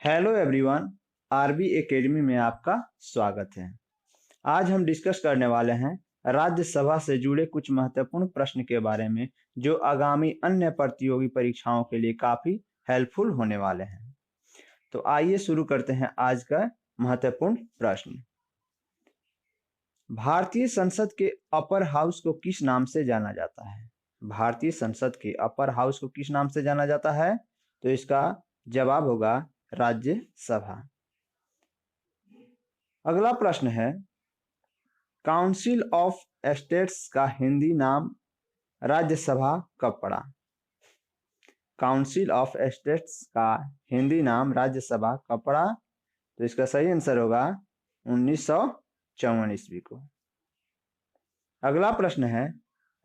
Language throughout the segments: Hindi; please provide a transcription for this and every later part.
हेलो एवरीवन, आरबी एकेडमी में आपका स्वागत है। आज हम डिस्कस करने वाले हैं राज्यसभा से जुड़े कुछ महत्वपूर्ण प्रश्न के बारे में जो आगामी अन्य प्रतियोगी परीक्षाओं के लिए काफी हेल्पफुल होने वाले हैं। तो आइए शुरू करते हैं आज का महत्वपूर्ण प्रश्न। भारतीय संसद के अपर हाउस को किस नाम से जाना जाता है? भारतीय संसद के अपर हाउस को किस नाम से जाना जाता है? तो इसका जवाब होगा राज्यसभा। अगला प्रश्न है, काउंसिल ऑफ स्टेट्स का हिंदी नाम राज्यसभा कब पड़ा? काउंसिल ऑफ स्टेट्स का हिंदी नाम राज्यसभा कब पड़ा? तो इसका सही आंसर होगा 1954 ईस्वी को। अगला प्रश्न है,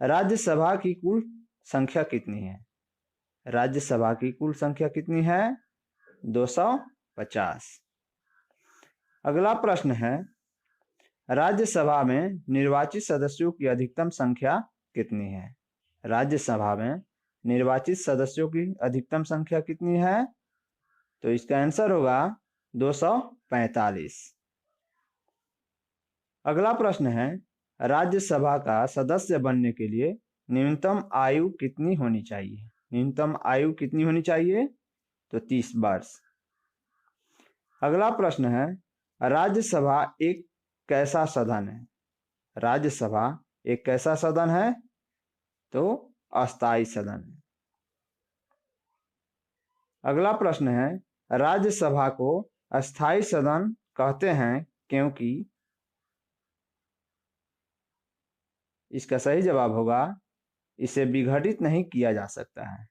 राज्यसभा की कुल संख्या कितनी है? राज्यसभा की कुल संख्या कितनी है? 250। अगला प्रश्न है, राज्यसभा में निर्वाचित सदस्यों की अधिकतम संख्या कितनी है? राज्यसभा में निर्वाचित सदस्यों की अधिकतम संख्या कितनी है? तो इसका आंसर होगा 245। अगला प्रश्न है, राज्यसभा का सदस्य बनने के लिए न्यूनतम आयु कितनी होनी चाहिए? न्यूनतम आयु कितनी होनी चाहिए? तो 30 वर्ष। अगला प्रश्न है, राज्यसभा एक कैसा सदन है? राज्यसभा एक कैसा सदन है? तो अस्थायी सदन है। अगला प्रश्न है, राज्यसभा को अस्थायी सदन कहते हैं क्योंकि? इसका सही जवाब होगा इसे विघटित नहीं किया जा सकता है।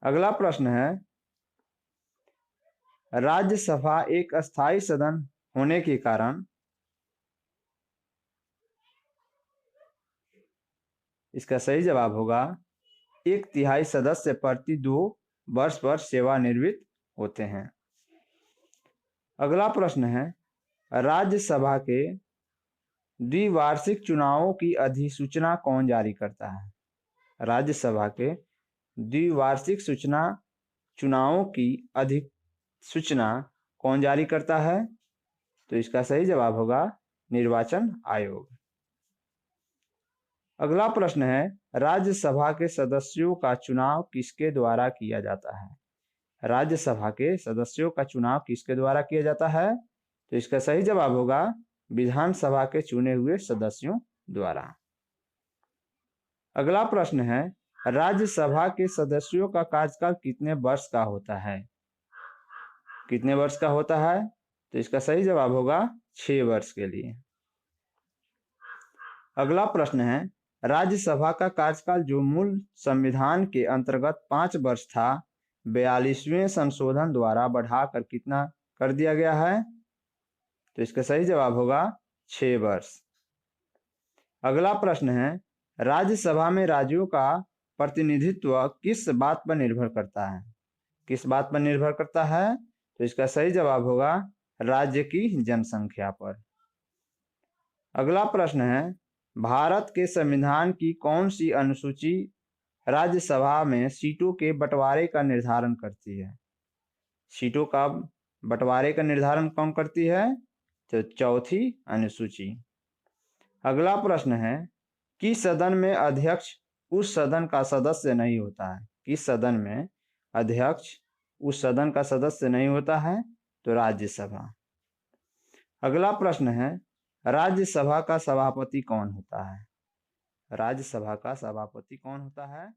अगला प्रश्न है, राज्यसभा एक अस्थायी सदन होने के कारण इसका सही जवाब होगा 1/3 सदस्य प्रति 2 वर्ष पर सेवानिवृत्त होते हैं। अगला प्रश्न है, राज्यसभा के द्विवार्षिक चुनावों की अधिसूचना कौन जारी करता है? राज्यसभा के द्विवार्षिक चुनावों की अधिसूचना कौन जारी करता है? तो इसका सही जवाब होगा निर्वाचन आयोग। अगला प्रश्न है, राज्यसभा के सदस्यों का चुनाव किसके द्वारा किया जाता है? राज्यसभा के सदस्यों का चुनाव किसके द्वारा किया जाता है? तो इसका सही जवाब होगा विधानसभा के चुने हुए सदस्यों द्वारा। अगला प्रश्न है, राज्यसभा के सदस्यों का कार्यकाल कितने वर्ष का होता है? कितने वर्ष का होता है? तो इसका सही जवाब होगा 6 वर्ष के लिए। अगला प्रश्न है, राज्यसभा का कार्यकाल जो मूल संविधान के अंतर्गत 5 वर्ष था, 42वें संशोधन द्वारा बढ़ाकर कितना कर दिया गया है? तो इसका सही जवाब होगा 6 वर्ष। अगला प्रश्न है, राज्यसभा में राज्यों का प्रतिनिधित्व किस बात पर निर्भर करता है? किस बात पर निर्भर करता है? तो इसका सही जवाब होगा राज्य की जनसंख्या पर। अगला प्रश्न है, भारत के संविधान की कौन सी अनुसूची राज्यसभा में सीटों के बंटवारे का निर्धारण करती है? सीटों का बंटवारे का निर्धारण कौन करती है? तो चौथी अनुसूची। अगला प्रश्न है, किस सदन में अध्यक्ष उस सदन का सदस्य नहीं होता है? किस सदन में अध्यक्ष उस सदन का सदस्य नहीं होता है? तो राज्यसभा। अगला प्रश्न है, राज्यसभा का सभापति कौन होता है? राज्यसभा का सभापति कौन होता है?